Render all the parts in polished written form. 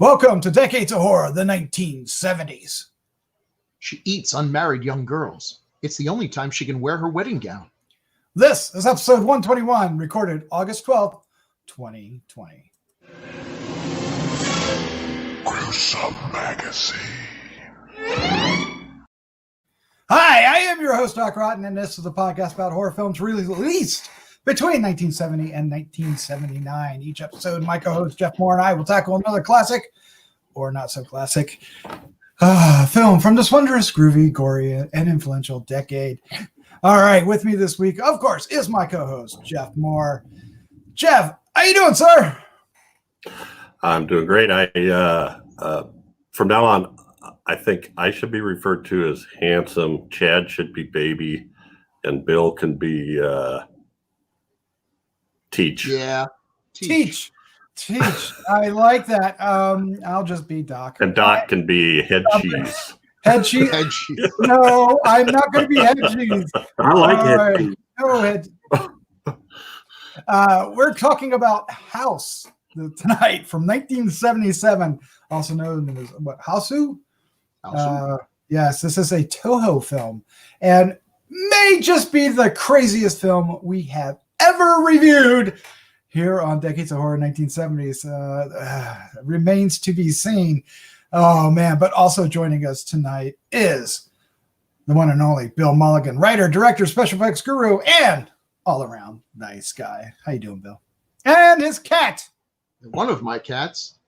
Welcome to Decades of Horror, the 1970s. She eats unmarried young girls. It's the only time she can wear her wedding gown. This is episode 121, recorded August 12th, 2020. Gruesome Magazine. Hi, I am your host, Doc Rotten, and this is a podcast about horror films released between 1970 and 1979. Each episode, my co-host Jeff Mohr and I will tackle another classic, or not so classic, film from this wondrous, groovy, gory, and influential decade. All right, with me this week, of course, is my co-host Jeff Mohr. Jeff, how you doing, sir? I'm doing great. From now on, I think I should be referred to as handsome. Chad should be baby, and Bill can be Teach. Yeah. Teach. I like that. I'll just be Doc. And Doc can be head cheese. Head cheese? Head cheese. No, I'm not going to be head cheese. I like head cheese. Go ahead. We're talking about Hause tonight from 1977, also known as what, Hausu? Yes, this is a Toho film and may just be the craziest film we have ever reviewed here on Decades of Horror 1970s. Remains to be seen. Oh, man. But also joining us tonight is the one and only Bill Mulligan, writer, director, special effects guru, and all-around nice guy. How you doing, Bill? And his cat. One of my cats.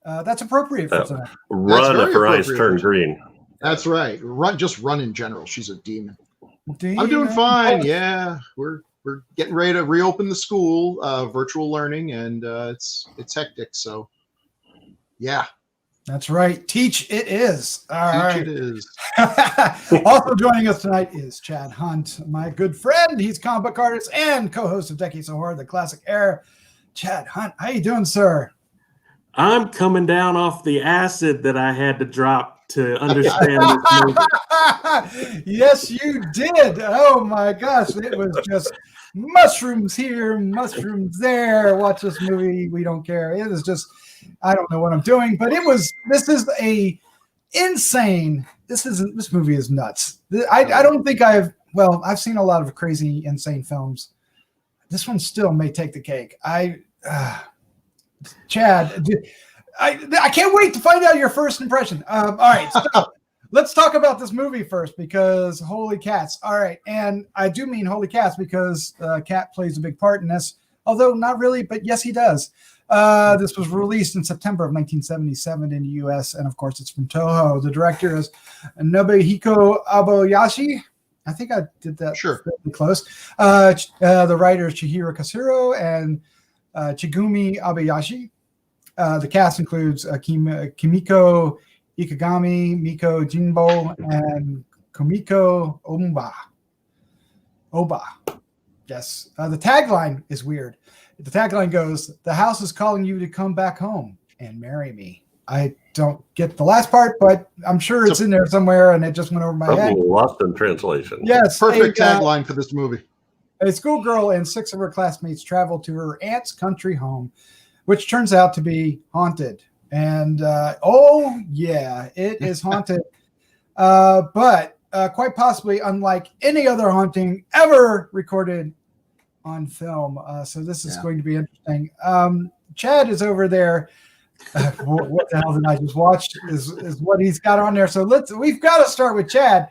That's appropriate for tonight. Run if her eyes turn green. That's right. Run in general. She's a demon. Demon. I'm doing fine. Yeah, we're getting ready to reopen the school, virtual learning, and it's hectic. So, yeah. That's right. Teach it is. All right. It is. Also joining us tonight is Chad Hunt, my good friend. He's comic book artist and co-host of Decades of Horror, the classic era. Chad Hunt, how you doing, sir? I'm coming down off the acid that I had to drop to understand this movie. Yes, you did. Oh my gosh. It was just mushrooms here, mushrooms there. Watch this movie. We don't care. It is just, I don't know what I'm doing, but this movie is nuts. I don't think I've seen a lot of crazy, insane films. This one still may take the cake. Chad, I can't wait to find out your first impression. All right, so let's talk about this movie first because holy cats. All right, and I do mean holy cats because Cat plays a big part in this, although not really, but yes, he does. This was released in September of 1977 in the U.S., and of course, it's from Toho. The director is Nobuhiko Obayashi. I think I did that fairly close. The writer is Chiho Katsura and Chigumi Ôbayashi. The cast includes Kimiko, Ikegami, Miko, Jinbo, and Kumiko Oba. Yes. The tagline is weird. The tagline goes, "The house is calling you to come back home and marry me." I don't get the last part, but I'm sure it's in there somewhere, and it just went over my head. Lost in translation. Yes. Perfect tagline for this movie. A schoolgirl and 6 of her classmates travel to her aunt's country home, which turns out to be haunted. And, it is haunted. But quite possibly unlike any other haunting ever recorded on film. So this is going to be interesting. Chad is over there. What the hell did I just watch is what he's got on there. So we've got to start with Chad.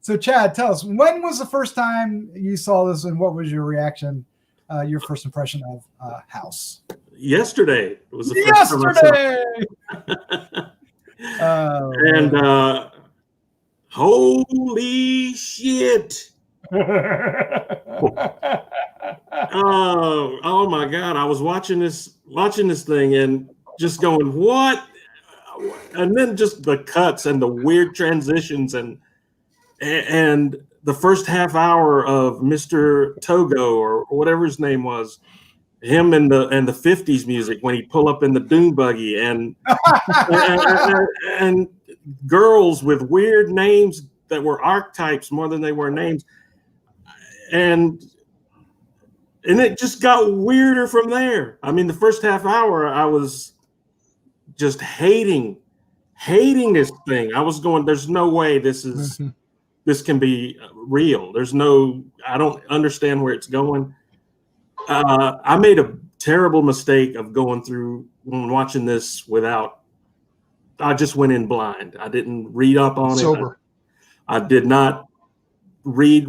So Chad, tell us, when was the first time you saw this and what was your reaction, your first impression of Hause? Yesterday was the first time I saw it. And holy shit. Oh my God. I was watching this thing and just going, what? And then just the cuts and the weird transitions and the first half hour of Mr. Togo or whatever his name was, him and the 50s music when he'd pull up in the dune buggy and girls with weird names that were archetypes more than they were names. And it just got weirder from there. I mean, the first half hour I was just hating this thing. I was going, there's no way this can be real. I don't understand where it's going. I made a terrible mistake of going through when watching this I just went in blind. I didn't read up on it. I did not read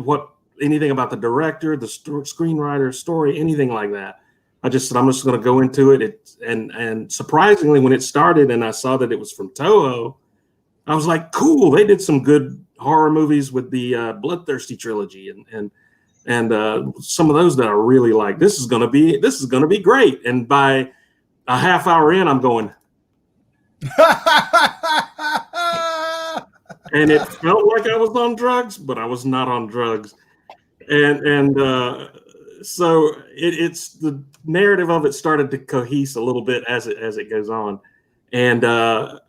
anything about the director, the screenwriter, story, anything like that. I just said, I'm just going to go into it. And surprisingly, when it started and I saw that it was from Toho, I was like, cool. They did some good horror movies with the Bloodthirsty trilogy and some of those that I really like. This is going to be great. And by a half hour in, I'm going. And it felt like I was on drugs, but I was not on drugs. So it's the narrative of it started to cohese a little bit as it goes on, and I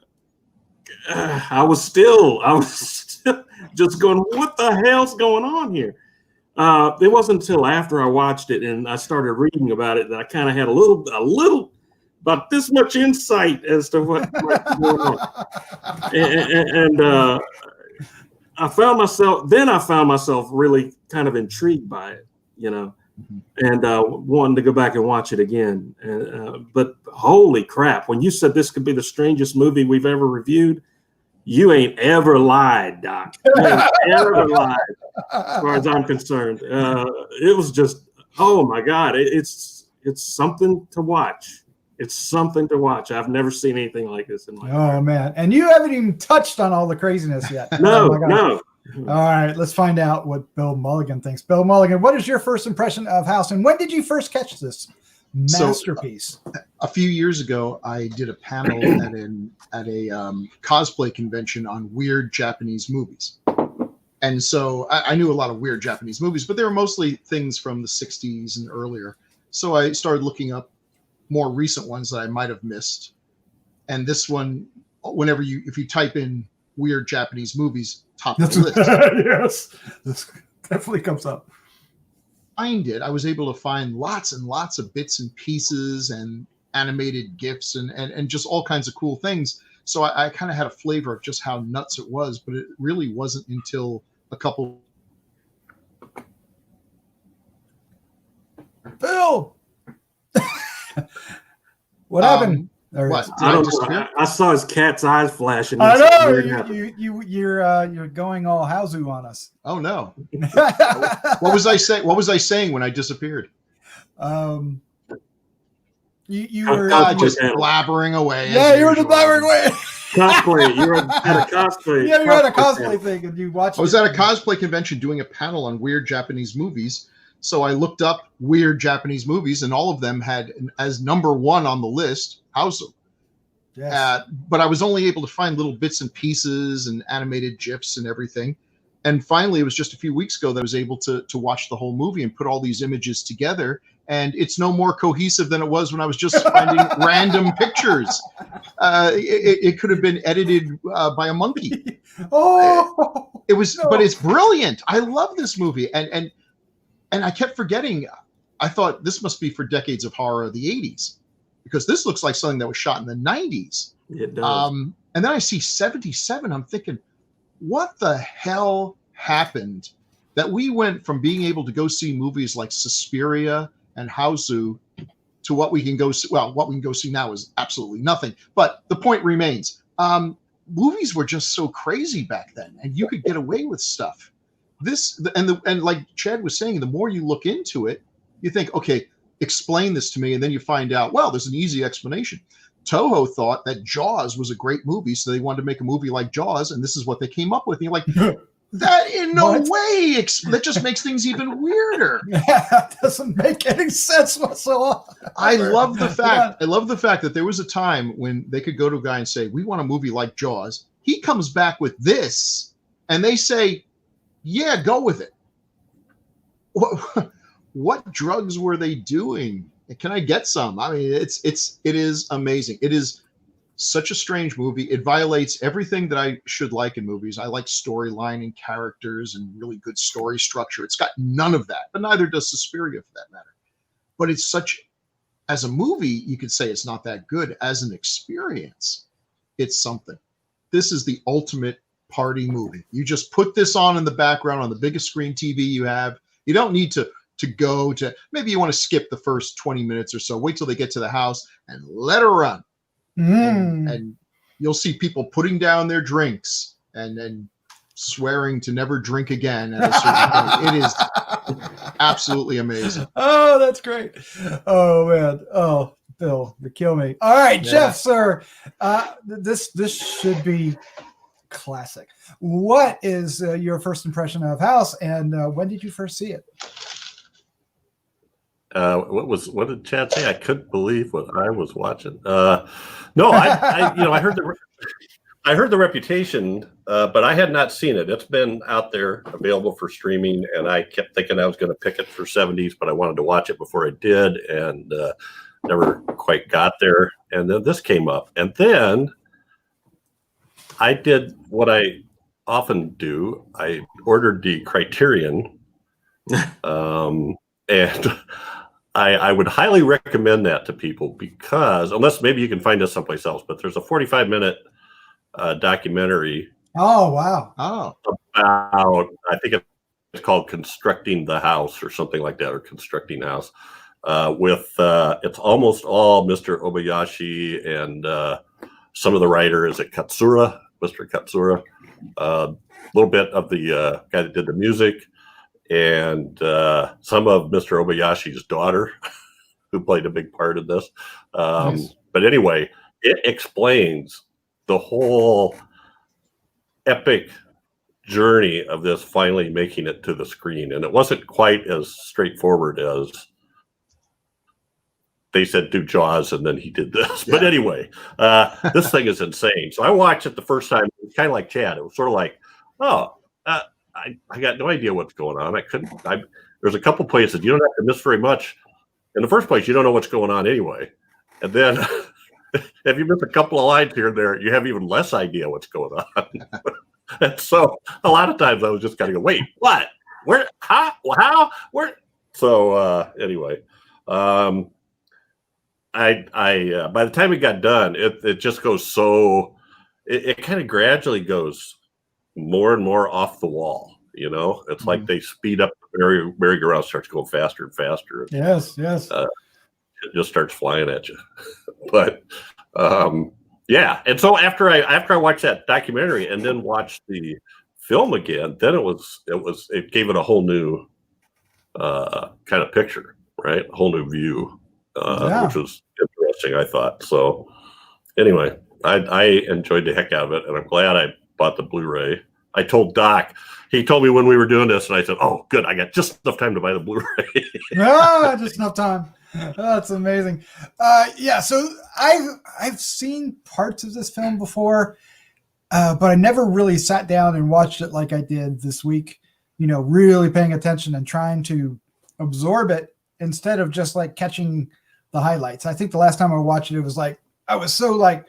was still just going, what the hell's going on here? It wasn't until after I watched it and I started reading about it that I kind of had a little about this much insight as to what's going on, and I found myself really kind of intrigued by it, and wanting to go back and watch it again. But holy crap, when you said this could be the strangest movie we've ever reviewed, you ain't ever lied, Doc. You ain't ever lied, as far as I'm concerned. It was just, oh my God, it's something to watch. It's something to watch. I've never seen anything like this in my life. Oh man. And you haven't even touched on all the craziness yet. No. All right, let's find out what Bill Mulligan thinks. Bill Mulligan, what is your first impression of Hause, and when did you first catch this masterpiece? So, a few years ago, I did a panel at a cosplay convention on weird Japanese movies. And so I knew a lot of weird Japanese movies, but they were mostly things from the 60s and earlier. So I started looking up more recent ones that I might have missed. And this one, if you type in weird Japanese movies, top of the list. Yes, this definitely comes up. I was able to find lots and lots of bits and pieces and animated GIFs and just all kinds of cool things. So I kind of had a flavor of just how nuts it was, but it really wasn't until a couple. Bill, what happened? What? I saw his cat's eyes flashing. I know you're going all Hause on us. Oh no! What was I saying? What was I saying when I disappeared? You were just blabbering away. Yeah, you were just blabbering away. Cosplay. You were at a cosplay. Yeah, you were at a cosplay thing, and you watched. I was at a cosplay convention doing a panel on weird Japanese movies. So I looked up weird Japanese movies, and all of them had as number one on the list Hause. Yes. But I was only able to find little bits and pieces and animated GIFs and everything. And finally, it was just a few weeks ago that I was able to watch the whole movie and put all these images together. And it's no more cohesive than it was when I was just finding random pictures. It could have been edited by a monkey. Oh, it was, no. But it's brilliant. I love this movie. And I kept forgetting. I thought this must be for decades of horror of the 80s. Because this looks like something that was shot in the 90s. It does. And then I see 77. I'm thinking, what the hell happened that we went from being able to go see movies like Suspiria and Hausu to what we can go see? Well, what we can go see now is absolutely nothing. But the point remains, movies were just so crazy back then, and you could get away with stuff. And like Chad was saying, the more you look into it, you think, okay, explain this to me, and then you find out, well, there's an easy explanation. Toho thought that Jaws was a great movie, so they wanted to make a movie like Jaws, and this is what they came up with. And you're like, that in no way, that just makes things even weirder. Yeah, that doesn't make any sense whatsoever. I love the fact that there was a time when they could go to a guy and say, we want a movie like Jaws. He comes back with this, and they say, yeah, go with it. What drugs were they doing? Can I get some? I mean, it is amazing. It is such a strange movie. It violates everything that I should like in movies. I like storyline and characters and really good story structure. It's got none of that, but neither does Suspiria for that matter. But it's such as a movie, you could say it's not that good. As an experience, it's something. This is the ultimate party movie. You just put this on in the background on the biggest screen TV you have. You don't need to go to, maybe you want to skip the first 20 minutes or so, wait till they get to the house and let her run. And you'll see people putting down their drinks and swearing to never drink again at a certain point. It is absolutely amazing. Oh, that's great. Oh, man. Oh, Bill, you kill me. All right, Yeah. Jeff, sir. This should be classic. What is your first impression of House, and when did you first see it? What did Chad say? I couldn't believe what I was watching. No, I heard the reputation, but I had not seen it. It's been out there available for streaming, and I kept thinking I was going to pick it for 70s, but I wanted to watch it before I did, and never quite got there. And then this came up, and then I did what I often do. I ordered the Criterion, and I would highly recommend that to people, because unless maybe you can find this someplace else, but there's a 45-minute documentary. Oh, wow. Oh, About, I think it's called Constructing the House or something like that, or Constructing House, with it's almost all Mr. Obayashi and some of the writer is it Katsura, Mr. Katsura, a little bit of the guy that did the music, and some of Mr. Obayashi's daughter, who played a big part of this. Nice. But anyway, it explains the whole epic journey of this finally making it to the screen. And it wasn't quite as straightforward as they said do Jaws and then he did this. Yeah. But anyway, this thing is insane. So I watched it the first time. It was kind of like Chad. It was sort of like, I got no idea what's going on. There's a couple places you don't have to miss very much. In the first place, you don't know what's going on anyway. And then if you miss a couple of lines here and there, you have even less idea what's going on. And so a lot of times I was just kind of go, wait, what? Where? How? Where? So anyway, I by the time it got done, it just goes so, it kind of gradually goes more and more off the wall. You know, it's like they speed up the merry-go-round, starts going faster and faster. Yes. It just starts flying at you. But yeah, and so after I watched that documentary and then watched the film again, then it gave it a whole new kind of picture, right? A whole new view, which was interesting, I thought. So anyway, I enjoyed the heck out of it, and I'm glad I bought the Blu-ray. I told Doc, he told me when we were doing this, and I said, "Oh, good, I got just enough time to buy the Blu-ray." Just enough time. Oh, that's amazing. Yeah, so I've seen parts of this film before, but I never really sat down and watched it like I did this week. You know, really paying attention and trying to absorb it instead of just like catching the highlights. I think the last time I watched it was like I was so like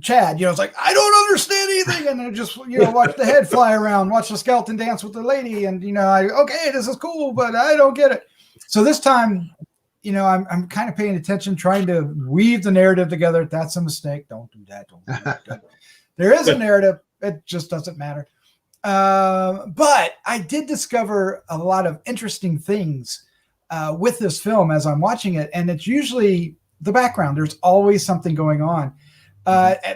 Chad, it's like, I don't understand anything. And I just, watch the head fly around, watch the skeleton dance with the lady. And, okay, this is cool, but I don't get it. So this time, I'm kind of paying attention, trying to weave the narrative together. That's a mistake. Don't do that. Don't do that. There is a narrative. It just doesn't matter. But I did discover a lot of interesting things with this film as I'm watching it. And it's usually the background. There's always something going on.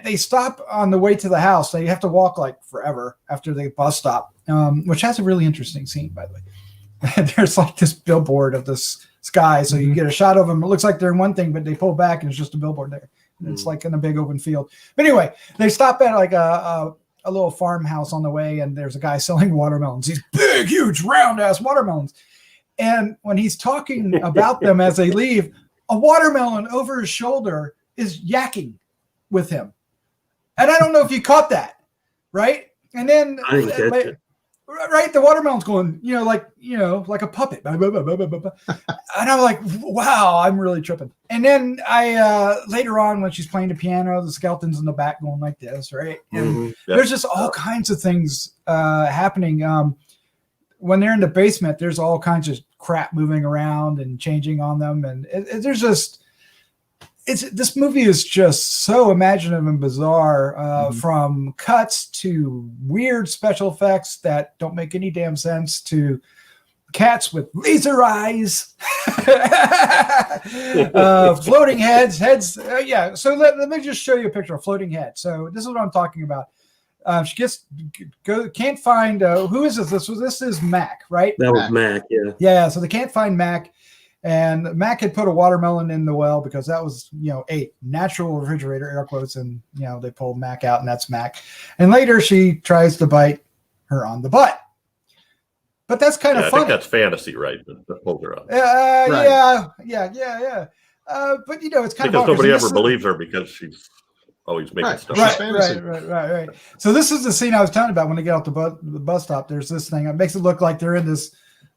They stop on the way to the house. They have to walk like forever after the bus stop, which has a really interesting scene, by the way. There's like this billboard of this sky. So you get a shot of them. It looks like they're in one thing, but they pull back and it's just a billboard there. And it's like in a big open field. But anyway, they stop at like a little farmhouse on the way, and there's a guy selling watermelons. These big, huge, round ass watermelons. And when he's talking about them as they leave, a watermelon over his shoulder is yakking with him. And I don't know if you caught that, right? And then the watermelon's going, like a puppet. And I'm like, wow, I'm really tripping. And then I later on, when she's playing the piano, the skeleton's in the back going like this, right? And there's just all kinds of things happening. When they're in the basement, there's all kinds of crap moving around and changing on them, and there's just this movie is just so imaginative and bizarre, from cuts to weird special effects that don't make any damn sense to cats with laser eyes, floating heads. Yeah. So let me just show you a picture of a floating head. So this is what I'm talking about. She can't find who is this? This is Mac, right? That was Mac, yeah. Yeah. So they can't find Mac. And Mac had put a watermelon in the well because that was, a natural refrigerator, air quotes, and they pulled Mac out, and that's Mac. And later she tries to bite her on the butt. But that's kind of funny. I think that's fantasy, right? That pulled her up. Right. Yeah. But it's kind because of nobody ever believes her because she's always making stuff. Right. So this is the scene I was telling about when they get off the bus stop. There's this thing. It makes it look like they're in this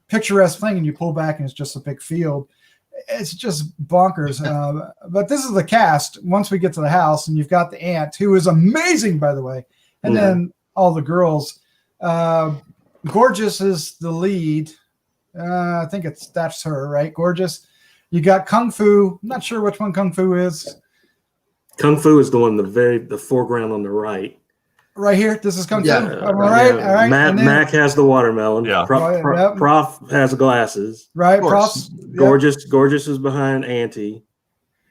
picturesque thing, and you pull back and it's just a big field. It's just bonkers. But this is the cast once we get to the house, and you've got the aunt, who is amazing, by the way, and then all the girls. Gorgeous is the lead. I think that's her, right? Gorgeous. You got Kung Fu. I'm not sure which one Kung Fu is. Kung Fu is the one the foreground on the right. Right here. This is Kung Fu. Yeah, All right. Mac has the watermelon. Yeah. Prof has glasses. Right. Prof. Gorgeous is behind Auntie,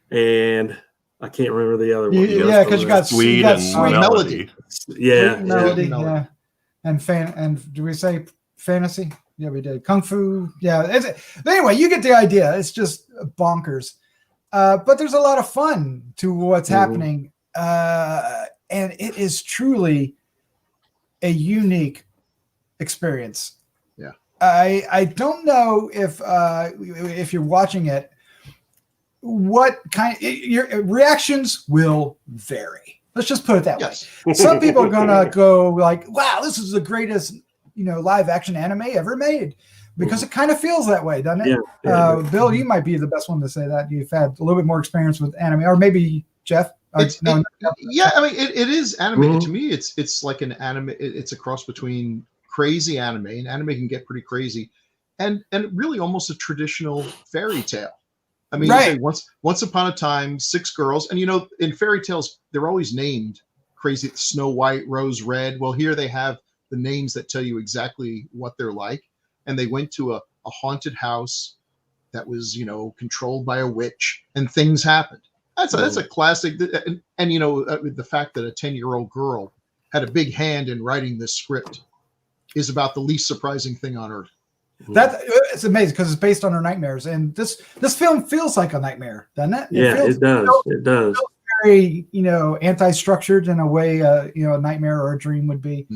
and I can't remember the other one. Yeah, because you got Sweet and Melody. Yeah. Melody. Yeah. And do we say fantasy? Yeah, we did. Kung Fu. Yeah. Anyway, you get the idea. It's just bonkers. But there's a lot of fun to what's happening. And it is truly a unique experience. Yeah. I don't know if you're watching it, what kind your reactions will vary. Let's just put it that way. Some people are gonna go like, "Wow, this is the greatest, live action anime ever made," because it kind of feels that way, doesn't it? Yeah. Bill, you might be the best one to say that. You've had a little bit more experience with anime, or maybe Jeff. It is anime. To me, it's like an anime. It's a cross between crazy anime, and anime can get pretty crazy, and really almost a traditional fairy tale. I mean, right. Once upon a time, 6 girls, and in fairy tales, they're always named crazy. Snow White, Rose Red. Well, here they have the names that tell you exactly what they're like, and they went to a haunted house that was, controlled by a witch, and things happened. That's a classic, and the fact that a 10-year-old girl had a big hand in writing this script is about the least surprising thing on earth. It's amazing because it's based on her nightmares, and this film feels like a nightmare, doesn't it? It does. It does. Very, anti-structured in a way, a nightmare or a dream would be.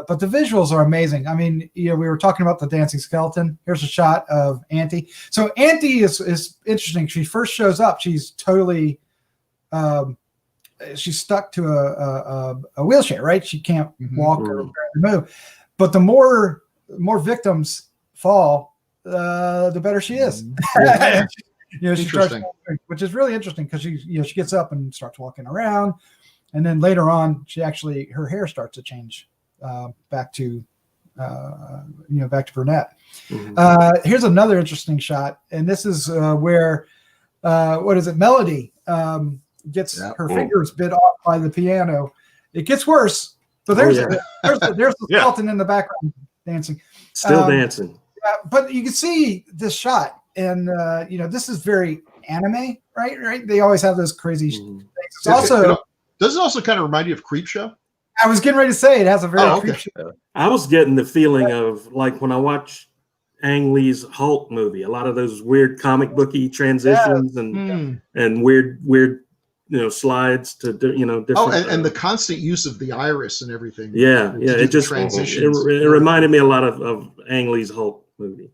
But the visuals are amazing. I mean, we were talking about the dancing skeleton. Here's a shot of Auntie. So Auntie is interesting. She first shows up. She's totally, she's stuck to a wheelchair, right? She can't walk or move. But the more victims fall, the better she is. She starts, which is really interesting because she gets up and starts walking around, and then later on, her hair starts to change. Back to brunette. Here's another interesting shot, and this is where Melody gets her fingers bit off by the piano. It gets worse, but there's the skeleton in the background dancing, still dancing. But you can see this shot, and this is very anime, right? They always have those crazy things. It's also does it also kind of remind you of Creepshow? I was getting ready to say it has a very creep show. I was getting the feeling of like when I watch Ang Lee's Hulk movie, a lot of those weird comic booky transitions and weird slides to different. Oh, and the constant use of the iris and everything. Yeah. It just transitions. It reminded me a lot of Ang Lee's Hulk movie.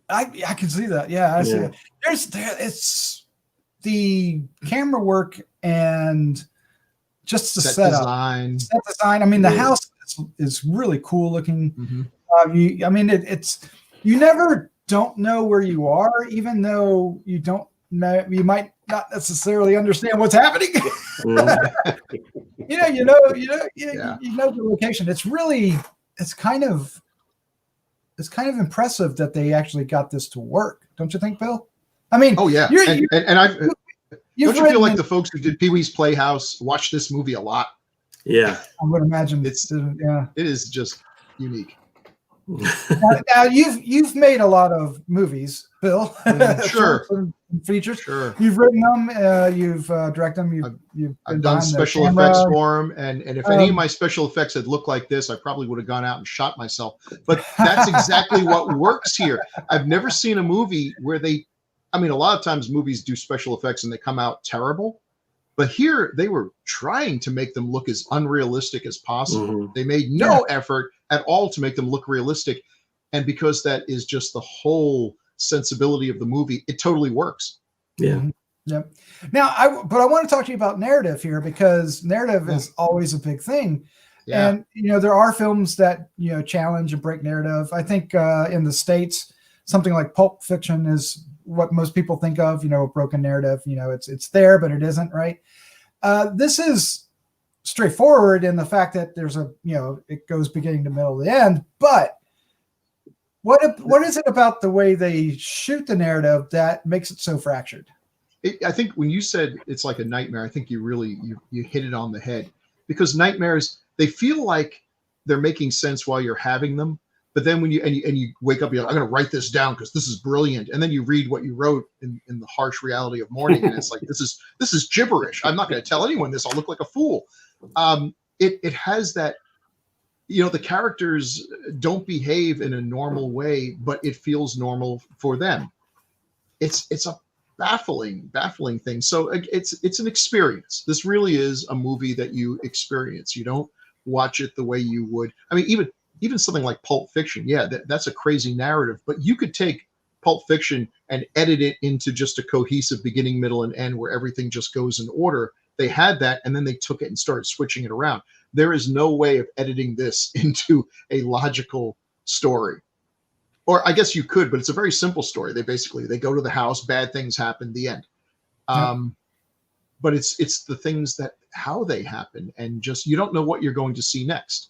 I can see that. Yeah, I see it. It's the camera work and just the set design. I mean, the house is really cool looking. It's you never don't know where you are, even though you don't know. You might not necessarily understand what's happening. You know the location. It's it's kind of impressive that they actually got this to work. Don't you think, Bill? I mean, Oh yeah, and I've don't you feel like the folks who did Pee-wee's Playhouse watched this movie a lot? Yeah, I would imagine it is just unique. Now you've made a lot of movies, Bill. Sure. Features. Sure. You've written them. You've directed them. I've done special effects for them, and if any of my special effects had looked like this, I probably would have gone out and shot myself. But that's exactly what works here. I've never seen a movie where a lot of times movies do special effects and they come out terrible. But here they were trying to make them look as unrealistic as possible. Mm-hmm. They made no effort at all to make them look realistic. And because that is just the whole sensibility of the movie, it totally works. Yeah. Yep. Now, I want to talk to you about narrative here, because narrative is always a big thing. Yeah. And, there are films that, challenge and break narrative. I think in the States, something like Pulp Fiction is what most people think of, a broken narrative. It's there, but it isn't, right? This is straightforward in the fact that there's it goes beginning to middle to the end. But what is it about the way they shoot the narrative that makes it so fractured? I think when you said it's like a nightmare, I think you really you hit it on the head, because nightmares, they feel like they're making sense while you're having them. But then when you wake up, you're like, I'm going to write this down because this is brilliant. And then you read what you wrote in the harsh reality of morning, and it's like, this is gibberish. I'm not going to tell anyone this. I'll look like a fool. It has that, the characters don't behave in a normal way, but it feels normal for them. It's a baffling thing. So it's an experience. This really is a movie that you experience. You don't watch it the way you would. I mean, even something like Pulp Fiction, that's a crazy narrative, but you could take Pulp Fiction and edit it into just a cohesive beginning, middle, and end where everything just goes in order. They had that, and then they took it and started switching it around. There is no way of editing this into a logical story. Or I guess you could, but it's a very simple story. They go to the house, bad things happen, the end. But it's the things how they happen, and just you don't know what you're going to see next.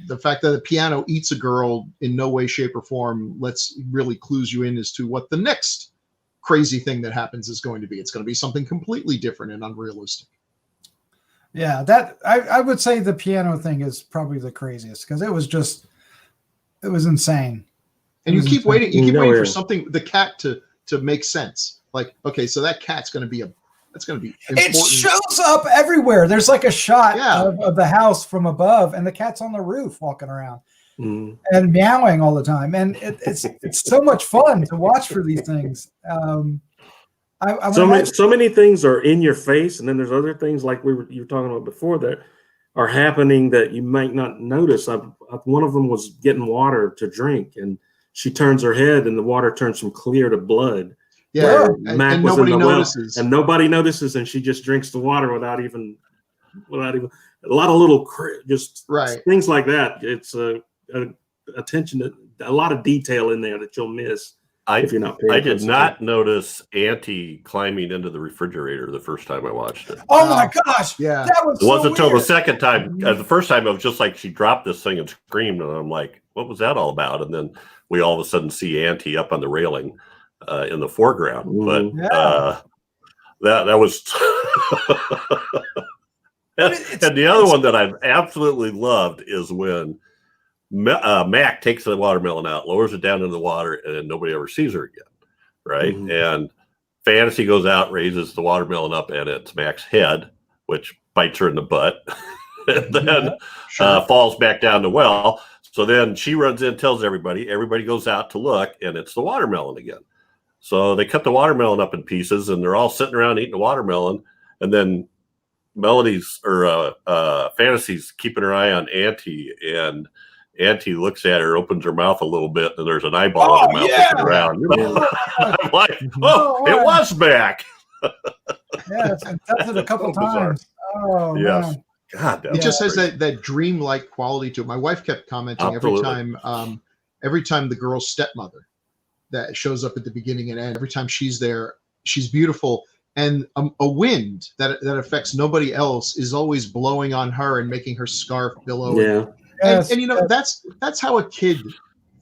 The fact that the piano eats a girl in no way, shape, or form really clues you in as to what the next crazy thing that happens is going to be. It's going to be something completely different and unrealistic. Yeah, that I would say the piano thing is probably the craziest, because it was insane. And you keep waiting for something, the cat to make sense. Like, okay, so that cat's going to be important. It shows up everywhere. There's like a shot of the house from above, and the cat's on the roof walking around and meowing all the time. And it's so much fun to watch for these things. So many things are in your face, and then there's other things like you were talking about before that are happening that you might not notice. One of them was getting water to drink, and she turns her head, and the water turns from clear to blood. Yeah, and nobody notices. And nobody notices, and she just drinks the water without even a lot of little things like that. It's attention to a lot of detail in there that you'll miss if you're not paying attention. I did not notice Auntie climbing into the refrigerator the first time I watched it. Oh my gosh! Yeah, that was. It wasn't until the second time. The first time it was just like she dropped this thing and screamed, and I'm like, "What was that all about?" And then we all of a sudden see Auntie up on the railing. In the foreground, but that was and the other one that I've absolutely loved is when Mac takes the watermelon out, lowers it down into the water, and nobody ever sees her again, right? And Fantasy goes out, raises the watermelon up, and it's Mac's head, which bites her in the butt, and then falls back down the well. So then she runs in, tells everybody goes out to look, and it's the watermelon again. So they cut the watermelon up in pieces, and they're all sitting around eating the watermelon. And then Fantasy's keeping her eye on Auntie, and Auntie looks at her, opens her mouth a little bit, and there's an eyeball in her mouth looking around. I'm like, it was back. It's does it a couple times. Oh, yes. Man. God, it just has that dreamlike quality to it. My wife kept commenting every time the girl's stepmother that shows up at the beginning and end. Every time she's there, she's beautiful, and a wind that affects nobody else is always blowing on her and making her scarf billow. Yeah, and that's how a kid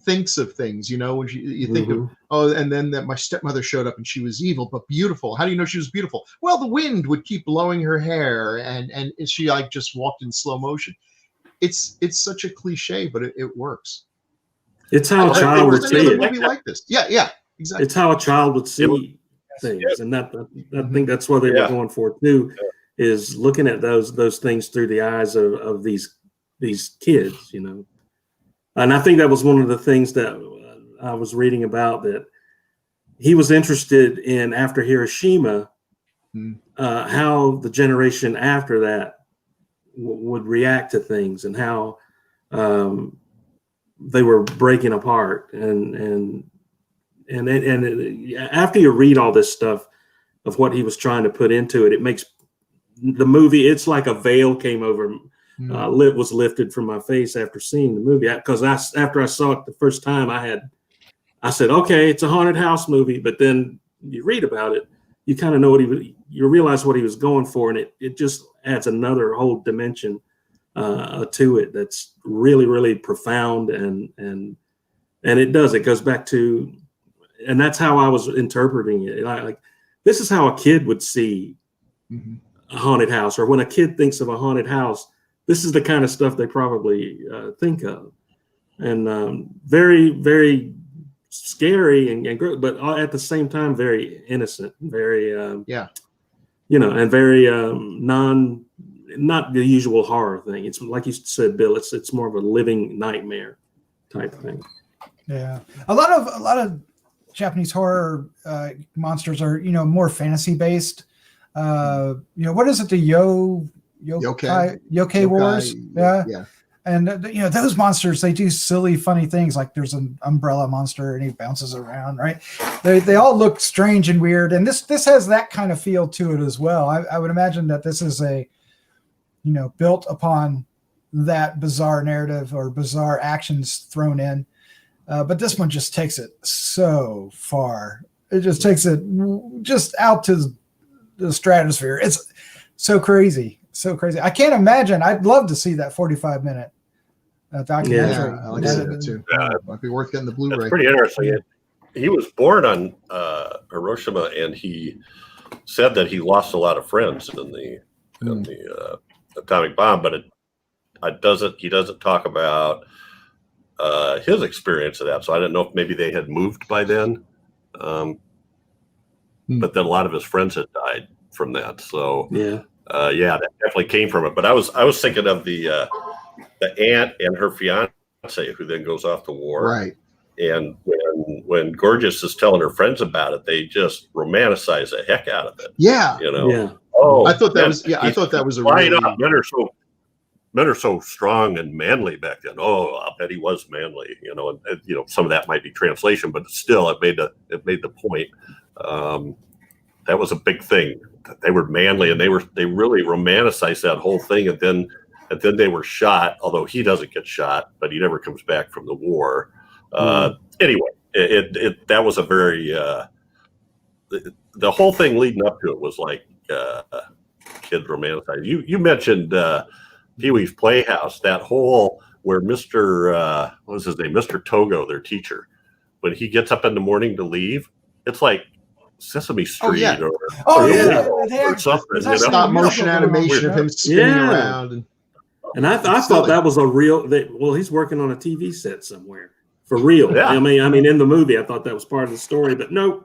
thinks of things, you know, when you think of, oh, and then that my stepmother showed up and she was evil but beautiful. How do you know she was beautiful? Well, the wind would keep blowing her hair, and she like just walked in slow motion. It's such a cliche, but it works. It's how a child would see it. Movie like this. Yeah, exactly. It's how a child would see things, and that I think that's what they were going for too, is looking at those things through the eyes of these kids, you know. And I think that was one of the things that I was reading about, that he was interested in after Hiroshima, how the generation after that would react to things, and how they were breaking apart. And after you read all this stuff of what he was trying to put into it, it makes the movie, it's like a veil came over, was lifted from my face after seeing the movie. Because after I saw it the first time, I said, okay, it's a haunted house movie. But then you read about it, you kind of know you realize what he was going for, and it just adds another whole dimension to it that's really, really profound, and it goes back to, and that's how I was interpreting it. Like, this is how a kid would see a haunted house, or when a kid thinks of a haunted house, this is the kind of stuff they probably think of, and very, very scary and but at the same time very innocent, very you know, and very not the usual horror thing. It's like you said, Bill. It's more of a living nightmare type thing. Yeah, a lot of Japanese horror monsters are, you know, more fantasy based. You know, what is it? The yokai wars. Yeah. And you know, those monsters, they do silly, funny things. Like there's an umbrella monster and he bounces around, right? They all look strange and weird. And this has that kind of feel to it as well. I would imagine that this is built upon that bizarre narrative or bizarre actions thrown in. But this one just takes it so far. It just takes it just out to the stratosphere. It's so crazy. So crazy. I can't imagine. I'd love to see that 45-minute documentary. Yeah, I like to see that too. Might be worth getting the Blu-ray. It's pretty interesting. He was born on Hiroshima, and he said that he lost a lot of friends in the atomic bomb, but he doesn't talk about his experience of that. So I don't know if maybe they had moved by then, but then a lot of his friends had died from that. So that definitely came from it. But I was thinking of the aunt and her fiance, who then goes off to war. Right. And when Gorgeous is telling her friends about it, they just romanticize the heck out of it. Yeah. You know. Yeah. Oh, I thought that was a really really... Men are so strong and manly back then. Oh, I'll bet he was manly. You know, and you know, some of that might be translation, but still, it made the point. That was a big thing. They were manly, and they really romanticized that whole thing. And then they were shot. Although he doesn't get shot, but he never comes back from the war. Anyway, that was a very the whole thing leading up to it was like kids romanticized. You mentioned Pee-wee's Playhouse, that whole where Mr. What was his name? Mr. Togo, their teacher, when he gets up in the morning to leave, it's like Sesame Street or something. Stop motion animation of him spinning around. And I thought that was a real. He's working on a TV set somewhere for real. Yeah. I mean, in the movie, I thought that was part of the story, but nope.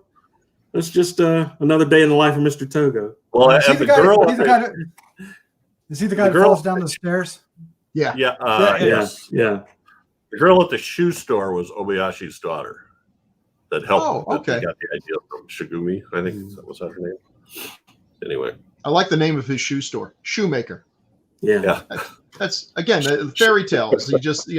It's just another day in the life of Mr. Togo. Well, is he the guy who falls down the stairs? Yeah. Yes. Yeah. The girl at the shoe store was Obayashi's daughter. That helped. Oh, okay. Got the idea from Chigumi, I think that was her name. Anyway, I like the name of his shoe store, Shoemaker. Yeah. That's again the fairy tales. You just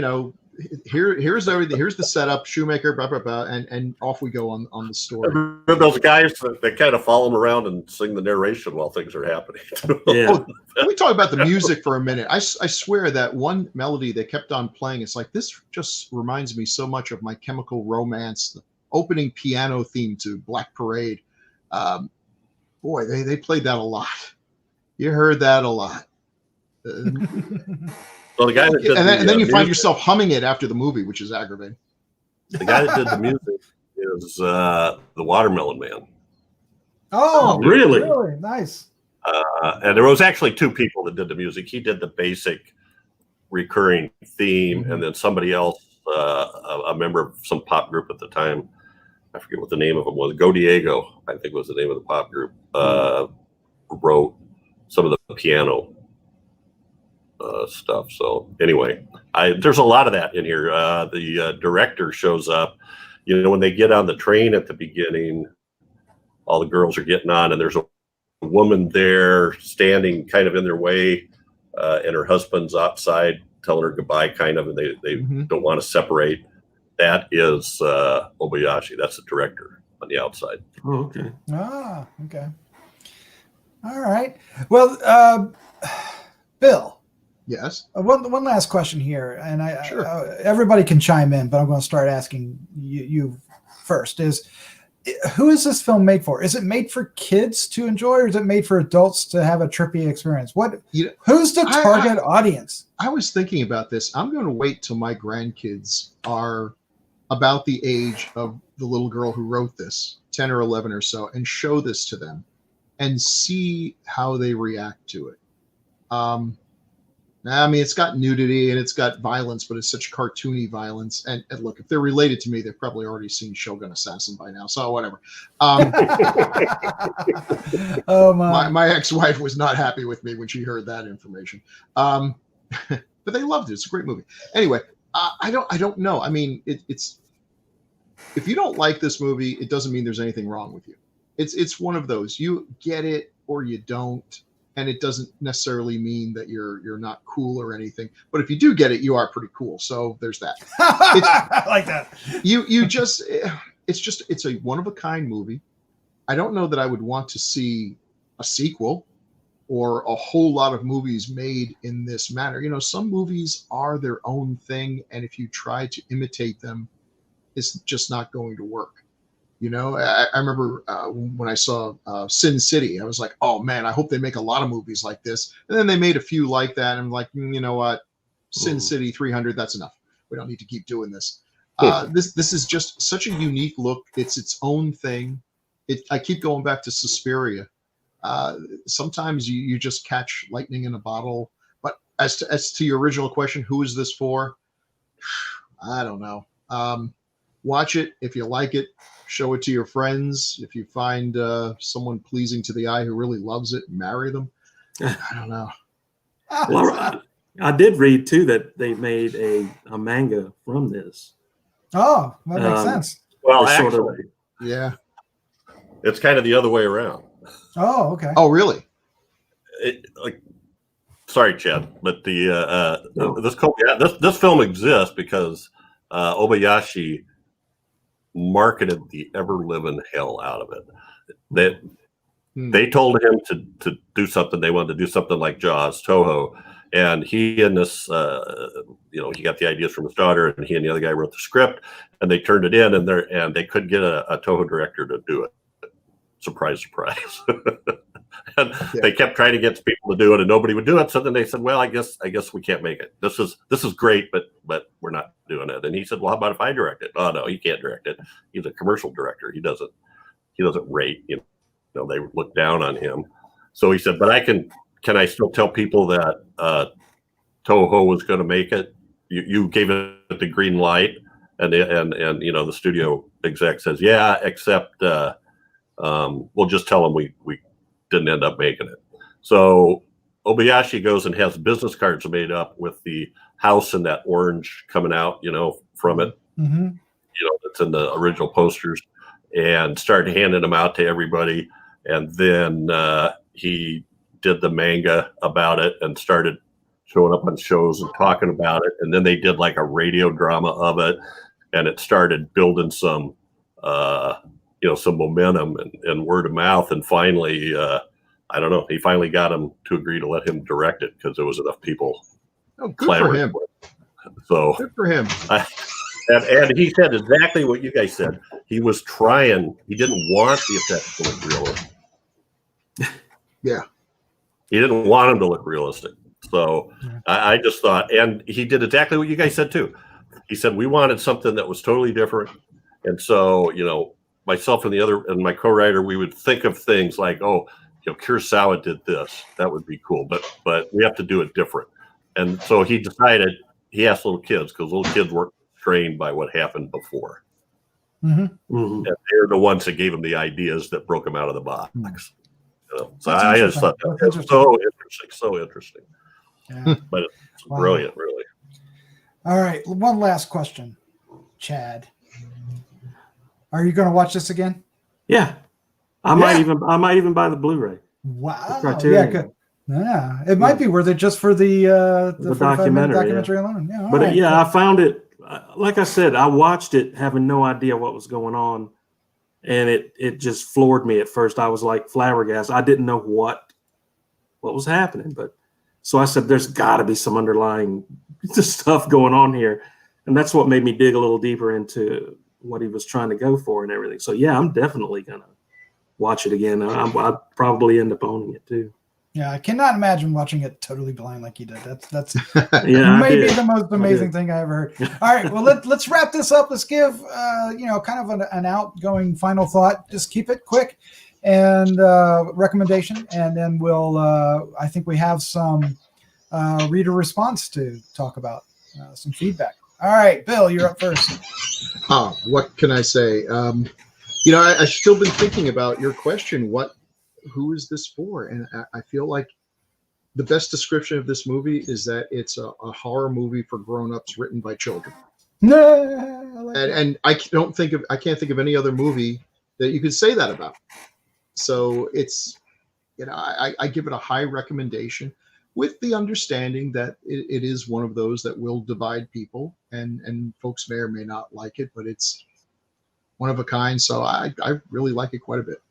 here's everything. Here's the setup, Shoemaker, blah blah blah, and off we go on the story. Those guys that kind of follow him around and sing the narration while things are happening. Let me talk about the music for a minute. I swear that one melody they kept on playing. It's like this just reminds me so much of My Chemical Romance, the opening piano theme to Black Parade. Boy, they played that a lot. You heard that a lot. Well, the guy that and then you find yourself humming it after the movie, which is aggravating. The guy that did the music is the Watermelon Man. Oh, really? Really nice. And there was actually two people that did the music. He did the basic recurring theme, and then somebody else, a member of some pop group at the time, I forget what the name of it was, Go Diego, I think was the name of the pop group, wrote some of the piano stuff. So anyway, there's a lot of that in here. The director shows up, when they get on the train at the beginning, all the girls are getting on, and there's a woman there standing kind of in their way, and her husband's outside telling her goodbye, kind of, and they don't want to separate. That is Obayashi. That's the director on the outside. Oh, okay. Ah, okay. All right. Well, Bill. Yes. One last question here, and Sure. Everybody can chime in, but I'm going to start asking you first. Who is this film made for? Is it made for kids to enjoy, or is it made for adults to have a trippy experience? Who's the target audience? I was thinking about this. I'm going to wait till my grandkids are about the age of the little girl who wrote this, 10 or 11 or so, and show this to them and see how they react to it. I mean, it's got nudity and it's got violence, but it's such cartoony violence. And look, if they're related to me, they've probably already seen Shogun Assassin by now. So whatever. Oh my! My ex-wife was not happy with me when she heard that information. But they loved it. It's a great movie. Anyway, I don't know. I mean, it's if you don't like this movie, it doesn't mean there's anything wrong with you. It's one of those. You get it or you don't. And it doesn't necessarily mean that you're not cool or anything. But if you do get it, you are pretty cool. So there's that. I like that. It's a one of a kind movie. I don't know that I would want to see a sequel or a whole lot of movies made in this manner. Some movies are their own thing, and if you try to imitate them, it's just not going to work. I remember when I saw Sin City, I was like, oh man, I hope they make a lot of movies like this. And then they made a few like that. And I'm like, you know what? Sin City 300, that's enough. We don't need to keep doing this. This is just such a unique look. It's its own thing. I keep going back to Suspiria. Sometimes you just catch lightning in a bottle. But as to your original question, who is this for? I don't know. Watch it if you like it. Show it to your friends. If you find someone pleasing to the eye who really loves it, marry them. I don't know. Well, I did read too that they made a manga from this. Oh, that makes sense. Well, Actually, yeah, it's kind of the other way around. Oh, okay. Oh, really? Sorry, Chad, but this film exists because Obayashi marketed the ever-living hell out of it. They told him to do something. They wanted to do something like Jaws, Toho, and he and this, he got the ideas from his daughter, and he and the other guy wrote the script, and they turned it in, and they couldn't get a Toho director to do it. Surprise, surprise. And they kept trying to get people to do it, and nobody would do it. So then they said, "Well, I guess we can't make it. This is great, but we're not doing it." And he said, "Well, how about if I direct it?" "Oh no, he can't direct it. He's a commercial director. He doesn't rate. They look down on him." So he said, "But can I still tell people that Toho was going to make it? You gave it the green light." And the studio exec says, "Yeah, except we'll just tell them we didn't end up making it." So Obayashi goes and has business cards made up with the house and that orange coming out, from it. Mm-hmm. That's in the original posters, and started handing them out to everybody. And then he did the manga about it and started showing up on shows and talking about it. And then they did like a radio drama of it, and it started building some some momentum and word of mouth. And finally, I don't know, he finally got him to agree to let him direct it because there was enough people. Oh, good for him. So good for him. And he said exactly what you guys said. He was trying. He didn't want the effects to look realistic. Yeah. He didn't want them to look realistic. So I just thought, and he did exactly what you guys said too. he said we wanted something that was totally different, and so myself and my co-writer, we would think of things like, oh, Kurosawa did this, that would be cool, but we have to do it different. And so he decided he asked little kids, because little kids weren't trained by what happened before. And they're the ones that gave him the ideas that broke him out of the box. So I just thought that was so interesting. Yeah. But it's brilliant, really. All right, one last question, Chad. Are you going to watch this again? Yeah, I might even buy the Blu-ray. Wow. Criterion. Yeah, good. Yeah, it might be worth it just for the documentary alone. Yeah, but right. I found it. Like I said, I watched it having no idea what was going on, and it just floored me at first. I was like flabbergasted. I didn't know what was happening, but so I said, "There's got to be some underlying stuff going on here," and that's what made me dig a little deeper into what he was trying to go for and everything. So yeah, I'm definitely gonna watch it again. I'd probably end up owning it too. Yeah, I cannot imagine watching it totally blind like you did. That's yeah, maybe the most amazing thing I ever heard. All right, well let's wrap this up. Let's give kind of an outgoing final thought. Just keep it quick and recommendation, and then we'll I think we have some reader response to talk about, some feedback. All right, Bill, you're up first. What can I say? I've still been thinking about your question. Who is this for? And I feel like the best description of this movie is that it's a horror movie for grown-ups written by children. And I can't think of any other movie that you could say that about. So it's, I give it a high recommendation, with the understanding that it is one of those that will divide people, and folks may or may not like it, but it's one of a kind. So I really like it quite a bit.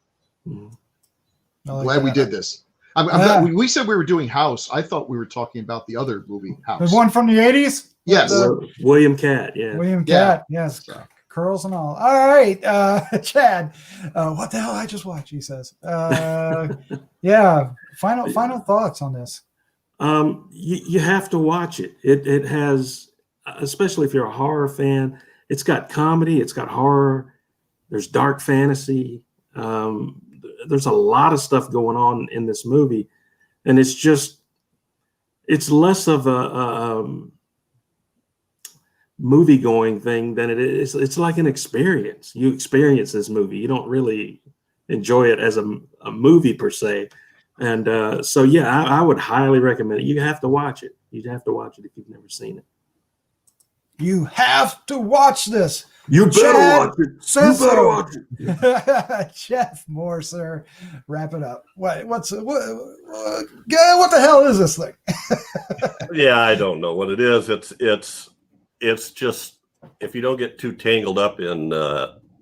Glad we did this. I'm glad we said we were doing House. I thought we were talking about the other movie, House. The one from the 80s? Yes. William Catt, yeah. William Catt, yes. Curls and all. All right, Chad. What the hell I just watched, he says. Yeah, final thoughts on this. You have to watch it. It has, especially if you're a horror fan, it's got comedy, it's got horror, there's dark fantasy. There's a lot of stuff going on in this movie, and it's less of a movie going thing than it is. It's like an experience. You experience this movie. You don't really enjoy it as a movie per se. And so, yeah, I would highly recommend it. You have to watch it. You'd have to watch it if you've never seen it. You have to watch this. You better watch it. You better watch it. Jeff Mohr, sir. Wrap it up. What the hell is this thing? Yeah, I don't know what it is. It's just, if you don't get too tangled up in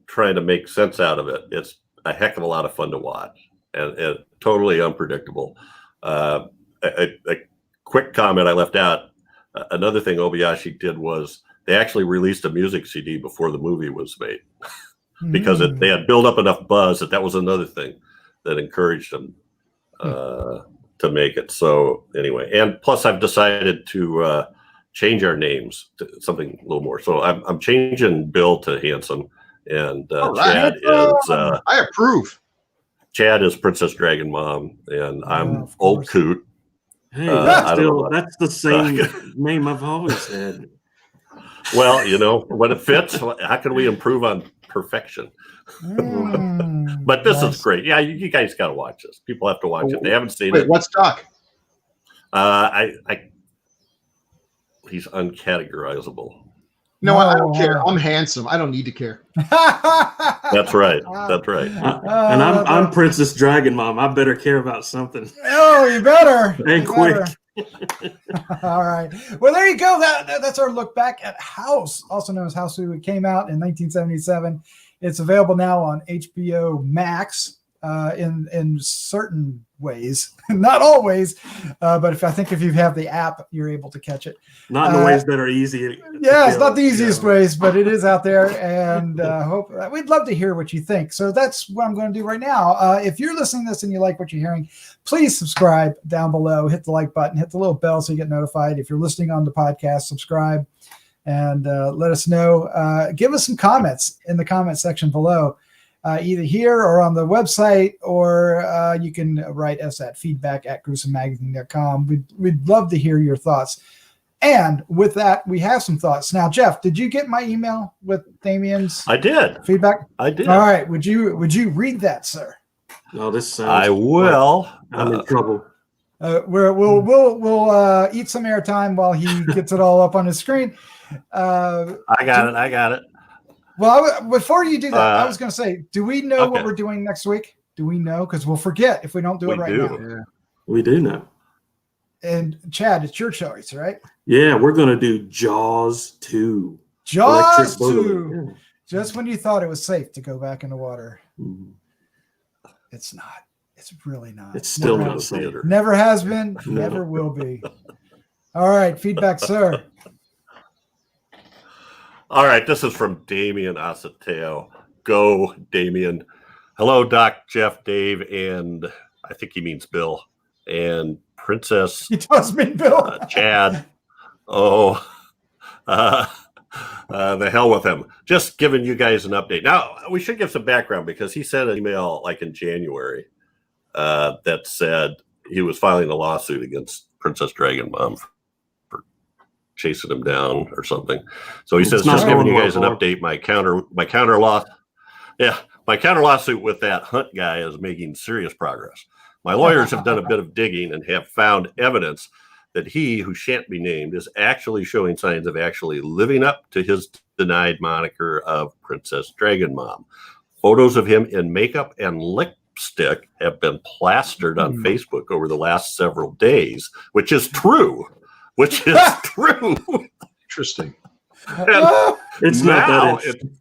trying to make sense out of it, it's a heck of a lot of fun to watch, and totally unpredictable. A quick comment I left out. Another thing Obayashi did was they actually released a music CD before the movie was made because they had built up enough buzz that was another thing that encouraged them to make it. So anyway, and plus I've decided to change our names to something a little more. So I'm changing Bill to Handsome, and Chad is I approve. Chad is Princess Dragon Mom, and I'm Old Coot. Hey, that's the same name I've always had. Well, when it fits, how can we improve on perfection? But this is great. Yeah, you guys got to watch this. People have to watch it. They haven't seen it. What's Doc? He's uncategorizable. No, I don't care. I'm handsome. I don't need to care. That's right. That's right. And I'm Princess Dragon Mom. I better care about something. Oh, you better. And quick. All right. Well, there you go. That's our look back at House, also known as Hausu. It came out in 1977. It's available now on HBO Max in certain ways, not always, but I think if you have the app, you're able to catch it. Not in the ways that are easy. Yeah, it's not the easiest ways, but it is out there, and hope we'd love to hear what you think. So that's what I'm going to do right now. If you're listening to this and you like what you're hearing, please subscribe down below. Hit the like button, hit the little bell so you get notified. If you're listening on the podcast, subscribe. and let us know. Give us some comments in the comment section below, either here or on the website, or you can write us at feedback@gruesomemagazine.com. We'd love to hear your thoughts. And with that, we have some thoughts. Now, Jeff, did you get my email with Damien's I did. feedback? I did. All right. Would you read that, sir? No, this sounds. I will. Like I'm in trouble. We'll eat some airtime while he gets it all up on his screen. I got it. Well, before you do that, I was going to say, do we know what we're doing next week? Do we know? Because we'll forget if we don't do it right now. Yeah. We do know. And Chad, it's your choice, right? Yeah, we're going to do Jaws 2. Jaws Electric 2. Boogaloo. Just when you thought it was safe to go back in the water. Mhm. It's not. It's really not. It's still Never not has- safe. Never has been. No. Never will be. All right. Feedback, sir. All right, this is from Damien Aceteo. Go, Damien. Hello, Doc, Jeff, Dave, and I think he means Bill, and Princess He does mean Bill. Chad. Oh, the hell with him. Just giving you guys an update. Now, we should give some background because he sent an email like in January that said he was filing a lawsuit against Princess Dragon Mom for chasing him down or something. So he says, not just giving going you guys an well, update. My counter lawsuit with that Hunt guy is making serious progress. My lawyers have done a bit of digging and have found evidence that he, who shan't be named, is actually showing signs of actually living up to his denied moniker of Princess Dragon Mom. Photos of him in makeup and lipstick have been plastered on Facebook over the last several days, which is true. Interesting. It's not that interesting.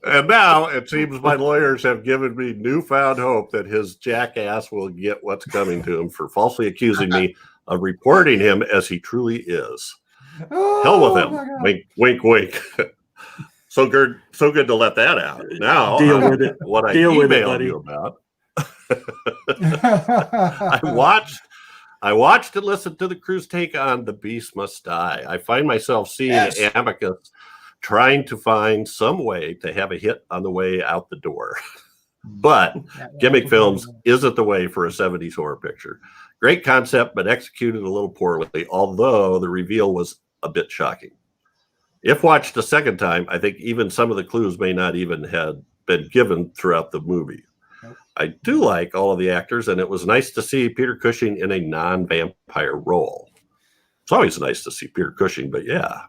And now it seems my lawyers have given me newfound hope that his jackass will get what's coming to him for falsely accusing me of reporting him as he truly is. Hell with him. Wink, wink, wink. So good to let that out. Now, Deal with it. What I Deal with it, emailed buddy. you about. I watched and listened to the crew's take on The Beast Must Die. I find myself seeing Amicus trying to find some way to have a hit on the way out the door. But gimmick films isn't the way for a 70s horror picture. Great concept, but executed a little poorly, although the reveal was a bit shocking. If watched a second time, I think even some of the clues may not even have been given throughout the movie. I do like all of the actors, and it was nice to see Peter Cushing in a non-vampire role. It's always nice to see Peter Cushing, but yeah.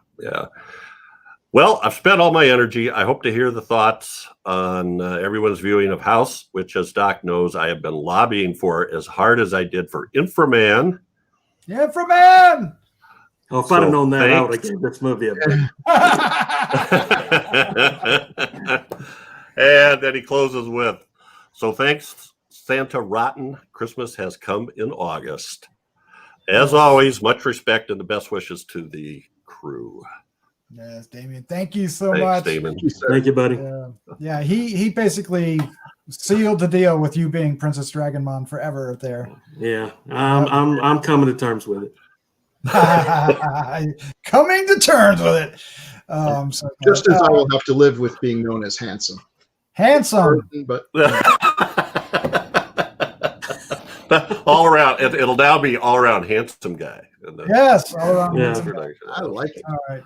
Well, I've spent all my energy. I hope to hear the thoughts on everyone's viewing of Hause, which, as Doc knows, I have been lobbying for as hard as I did for Inframan. Inframan! Oh, if I'd have known that, I would have thanks. gave this movie a And then he closes with, so thanks, Santa Rotten. Christmas has come in August. As always, much respect and the best wishes to the crew. Yes, Damien. Thank you so Thanks, much. Damon. Thank you, buddy. Yeah, he basically sealed the deal with you being Princess Dragon Mom forever up there. Yeah, I'm coming to terms with it. Coming to terms with it. So Just as I will have to live with being known as handsome. handsome. But All around, it'll now be all around handsome guy. Yes, all around Yeah. handsome. I like it. All right,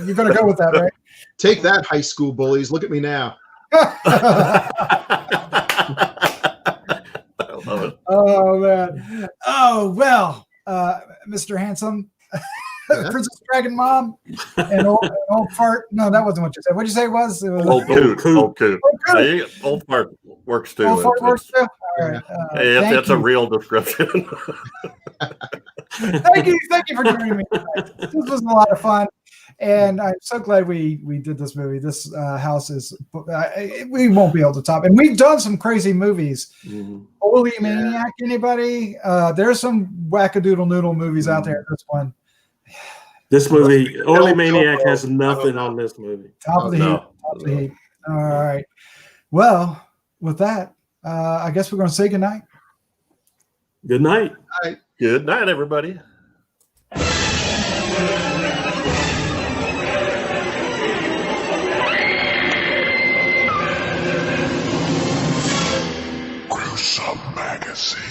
you're gonna go with that, right? Take that, high school bullies. Look at me now. I love it. Oh man. Oh well, Mr. Handsome, Princess Dragon Mom, and old fart. No, that wasn't what you said. What did you say it was? It was Old coot. Old coot. Old coot. Hey, old part works too. Old fart works too. All right. It's a thank real description. you for joining me. This was a lot of fun, and I'm so glad we did this movie. This Hause is we won't be able to top, and we've done some crazy movies. Holy Maniac, anybody? There's some wackadoodle noodle movies out there. This one, This movie, Only Maniac has nothing on this movie. top of the heat. Top of the heat. All right. Well, with that, I guess we're going to say goodnight. Good night. Good night, everybody. Magazine.